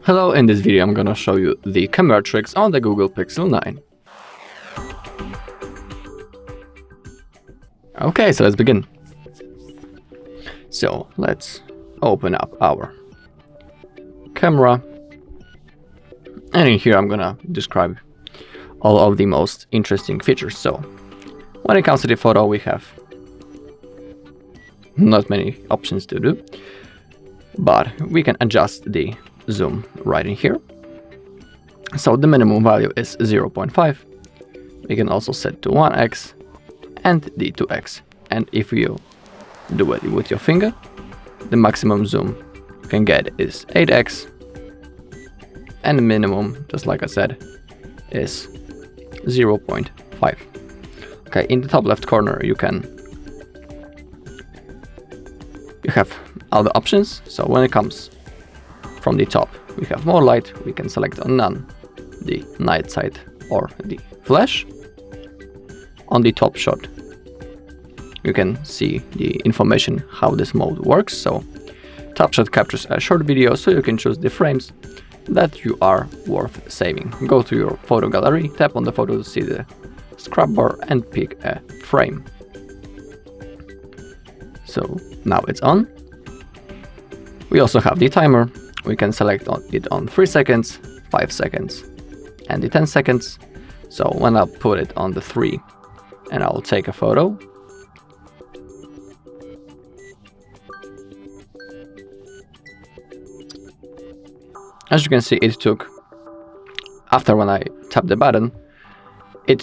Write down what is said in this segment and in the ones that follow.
Hello, in this video I'm gonna show you the camera tricks on the Google Pixel 9. Okay, so let's begin. So let's open up our camera, and in here I'm gonna describe all of the most interesting features. So when it comes to the photo, we have not many options to do, but we can adjust the zoom right in here. So the minimum value is 0.5. We can also set to 1x and the 2x. And if you do it with your finger, the maximum zoom you can get is 8x, and the minimum, just like I said, is 0.5. Okay, in the top left corner you have all the options. So when it comes from the top, we have more light. We can select on none, the night sight or the flash. On the top shot, you can see the information how this mode works. So top shot captures a short video, so you can choose the frames that you are worth saving. Go to your photo gallery, tap on the photo to see the scrub bar and pick a frame. So now it's on. We also have the timer. We can select it on 3 seconds, 5 seconds, and the 10 seconds. So when I'll put it on the 3 and I'll take a photo, as you can see, it took, after when I tap the button, you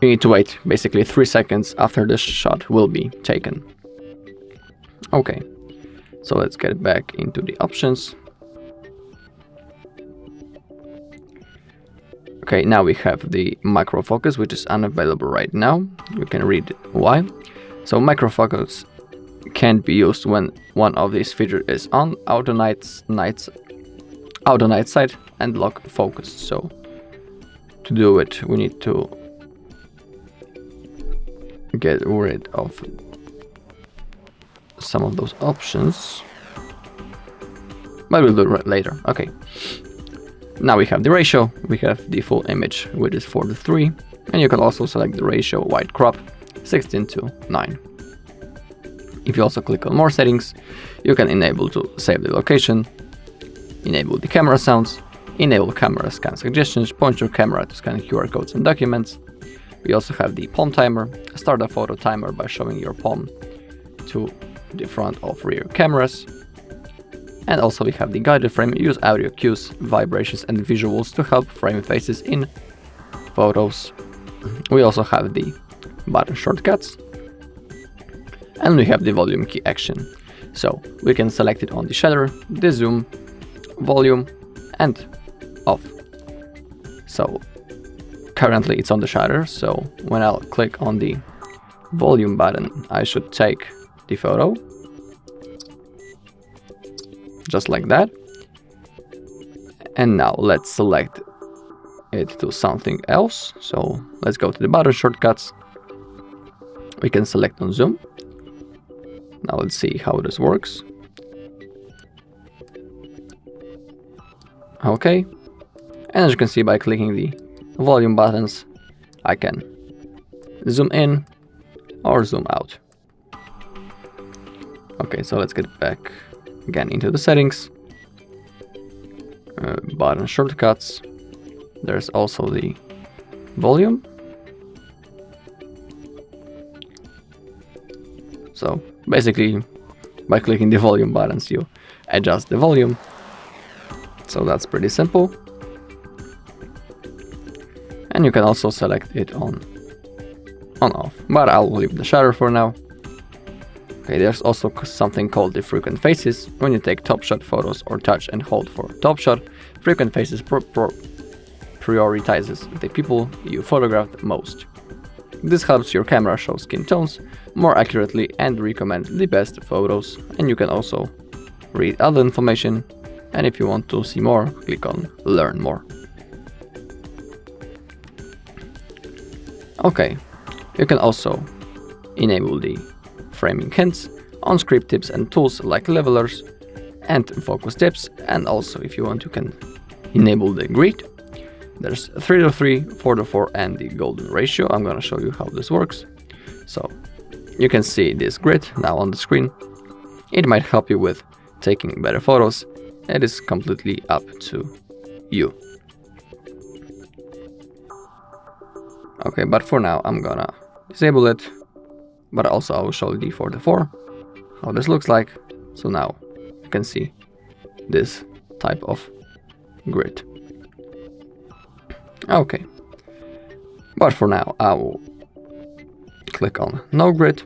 need to wait basically 3 seconds after the shot will be taken. Okay. So let's get back into the options. Okay, now we have the micro focus, which is unavailable right now. You can read why. So micro focus can't be used when one of these features is on: auto night sight and lock focus. So to do it, we need to get rid of some of those options, but we'll do it later. Okay, now we have the ratio. We have the full image, which is 4:3, and you can also select the ratio wide crop 16:9. If you also click on more settings, you can enable to save the location, enable the camera sounds, enable camera scan suggestions, point your camera to scan QR codes and documents. We also have the palm timer, start a photo timer by showing your palm to the front of rear cameras. And also we have the guided frame. Use audio cues, vibrations and visuals to help frame faces in photos. We also have the button shortcuts, and we have the volume key action. So we can select it on the shutter, the zoom, volume and off. So currently it's on the shutter, so when I'll click on the volume button, I should take the photo, just like that. And now let's select it to something else. So let's go to the button shortcuts. We can select on zoom. Now let's see how this works. Okay, and as you can see, by clicking the volume buttons, I can zoom in or zoom out. Okay, so let's get back again into the settings. Button shortcuts. There's also the volume. So basically, by clicking the volume buttons, you adjust the volume. So that's pretty simple. And you can also select it on off, but I'll leave the shutter for now. Okay, there's also something called the frequent faces. When you take top shot photos or touch and hold for top shot, frequent faces prioritizes the people you photographed most. This helps your camera show skin tones more accurately and recommend the best photos. And you can also read other information, and if you want to see more, click on learn more. Okay, you can also enable the framing hints on script tips and tools like levelers, and focus tips. And also, if you want, you can enable the grid. There's 3:3, 4:4, and the golden ratio. I'm gonna show you how this works. So you can see this grid now on the screen. It might help you with taking better photos. It is completely up to you. Okay, but for now I'm gonna disable it, but also I will show you the 4:4, how this looks like. So now you can see this type of grid. Okay, but for now I will click on no grid.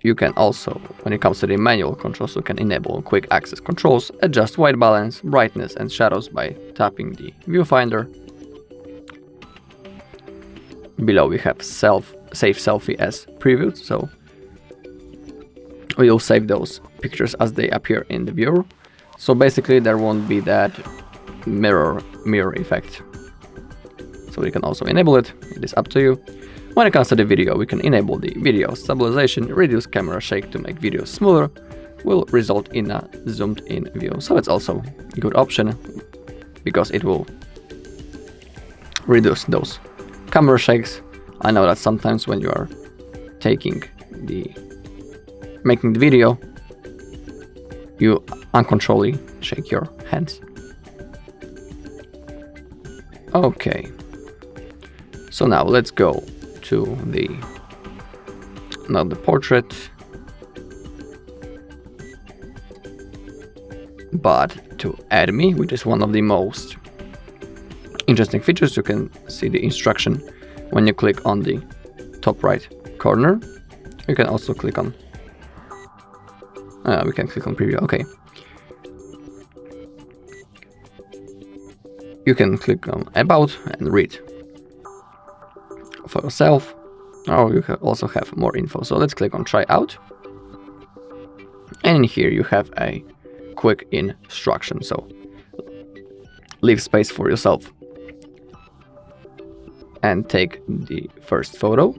You can also, when it comes to the manual controls, you can enable quick access controls, adjust white balance, brightness and shadows by tapping the viewfinder. Below we have save selfie as previewed, so we'll save those pictures as they appear in the viewer. So basically there won't be that mirror effect. So you can also enable it. It is up to you. When it comes to the video, we can enable the video stabilization, reduce camera shake to make videos smoother, will result in a zoomed in view. So it's also a good option because it will reduce those camera shakes. I know that sometimes when you are making the video, you uncontrollably shake your hands. Okay, so now let's go to not the portrait, but to add me, which is one of the most interesting features. You can see the instruction when you click on the top right corner. You can also click on we can click on preview. Okay, you can click on about and read for yourself, or you can also have more info. So let's click on try out, and in here you have a quick instruction. So leave space for yourself and take the first photo.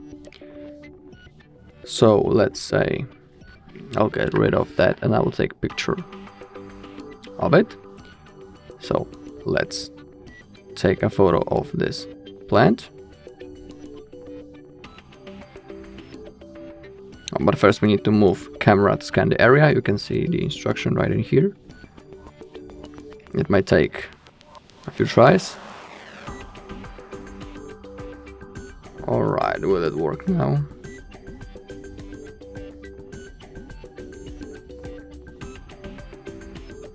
So let's say I'll get rid of that and I will take a picture of it. So let's take a photo of this plant. But first we need to move camera to scan the area. You can see the instruction right in here. It might take a few tries. Alright, will it work now?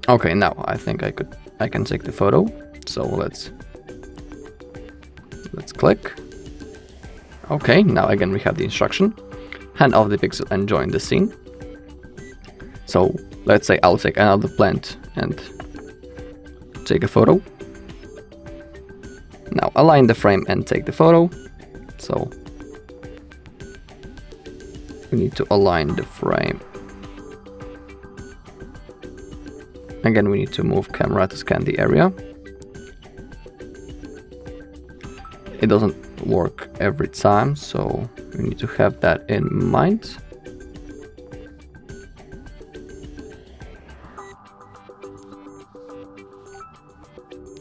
Okay, now I think I can take the photo. So let's click. Okay, now again we have the instruction. Hand off the pixel and join the scene. So let's say I'll take another plant and take a photo. Now align the frame and take the photo. So we need to align the frame. Again, we need to move camera to scan the area. It doesn't work every time, so we need to have that in mind.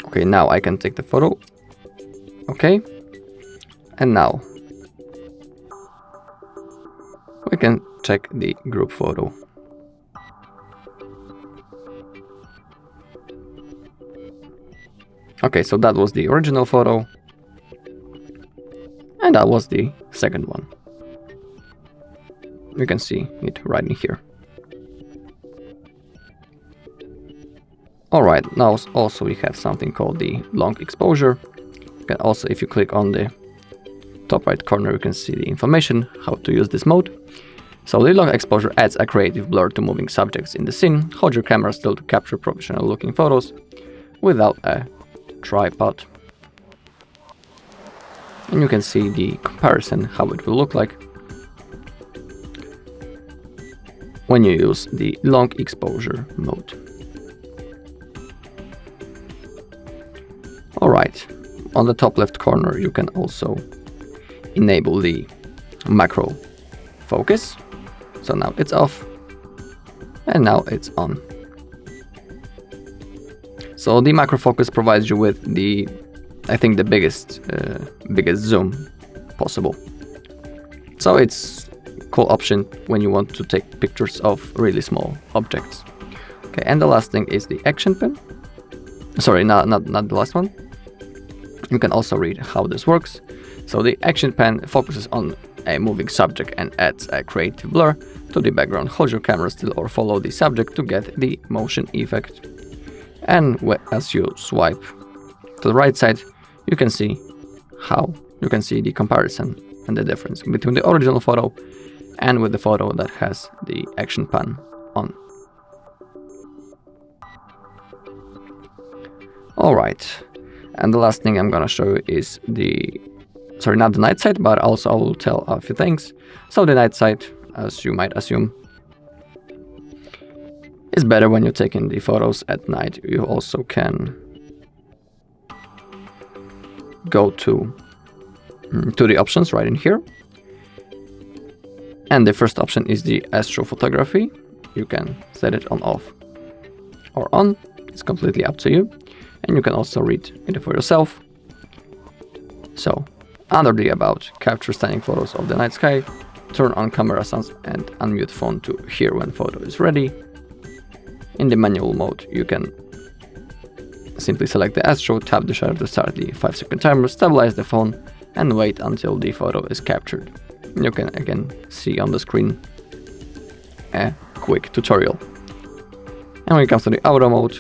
Okay, now I can take the photo. Okay, and now we can check the group photo. Okay, so that was the original photo, and that was the second one. You can see it right in here. Alright, now also we have something called the long exposure. You can also, if you click on the top right corner, you can see the information how to use this mode. So the long exposure adds a creative blur to moving subjects in the scene. Hold your camera still to capture professional looking photos without a tripod. And you can see the comparison, how it will look like when you use the long exposure mode. Alright, on the top left corner you can also enable the macro focus. So now it's off. and now it's on. So the macro focus provides you with the, I think, the biggest zoom possible. So it's a cool option when you want to take pictures of really small objects. Okay, and the last thing is the action pen. Sorry, not the last one. You can also read how this works. So the action pen focuses on a moving subject and adds a creative blur to the background. Hold your camera still or follow the subject to get the motion effect. And as you swipe to the right side, you can see the comparison and the difference between the original photo and with the photo that has the action pen on. Alright, and the last thing I'm gonna show you is not the night sight, but also I will tell a few things. So the night sight, as you might assume, is better when you're taking the photos at night. You also can go to the options right in here. And the first option is the astrophotography. You can set it on off or on. It's completely up to you. And you can also read it for yourself. So, under the about, capture stunning photos of the night sky, turn on camera sounds and unmute phone to hear when photo is ready. In the manual mode, you can simply select the astro, tap the shutter to start the 5-second timer, stabilize the phone, and wait until the photo is captured. You can again see on the screen a quick tutorial. And when it comes to the auto mode,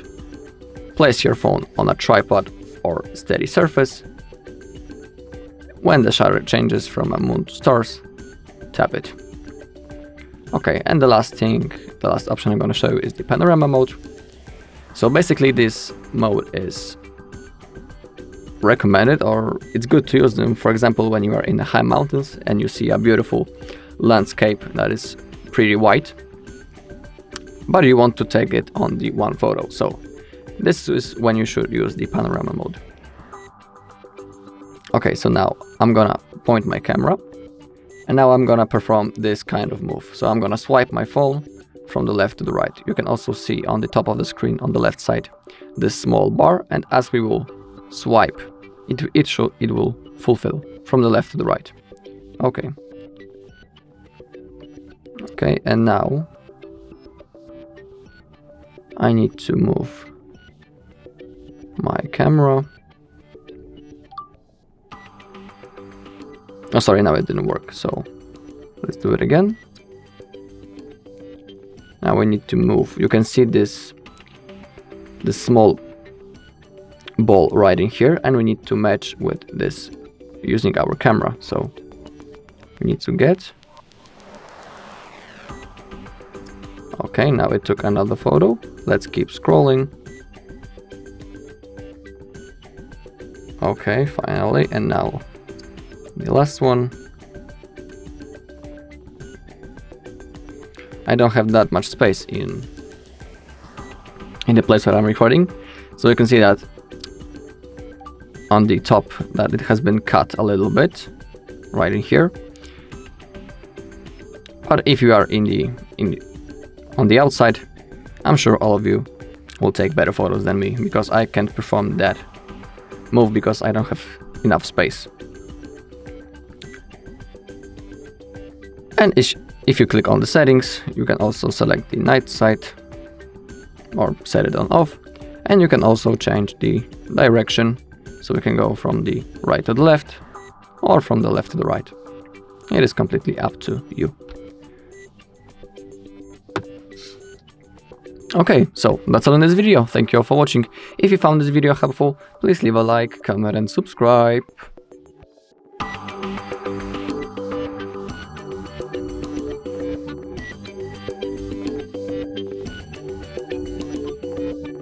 place your phone on a tripod or steady surface. When the shutter changes from a moon to stars, tap it. Okay, and the last option I'm going to show you is the panorama mode. So basically this mode is recommended, or it's good to use them, for example, when you are in the high mountains and you see a beautiful landscape that is pretty white, but you want to take it on the one photo. So this is when you should use the panorama mode. Okay, so now I'm gonna point my camera and now I'm gonna perform this kind of move. So I'm gonna swipe my phone from the left to the right. You can also see on the top of the screen on the left side this small bar, and as we will swipe, it will fulfill from the left to the right. Okay. Okay, and now I need to move my camera. Oh, sorry, now it didn't work, so let's do it again. Now we need to move. You can see this small ball right in here, and we need to match with this using our camera. So we need to get. Okay, now it took another photo. Let's keep scrolling. Okay, finally, and now the last one. I don't have that much space in the place where I'm recording, so you can see that on the top that it has been cut a little bit right in here. But if you are on the outside, I'm sure all of you will take better photos than me, because I can't perform that move because I don't have enough space. And if you click on the settings, you can also select the night sight or set it on off, and you can also change the direction, so we can go from the right to the left or from the left to the right. It is completely up to you. Okay, so that's all in this video. Thank you all for watching. If you found this video helpful, please leave a like, comment and subscribe.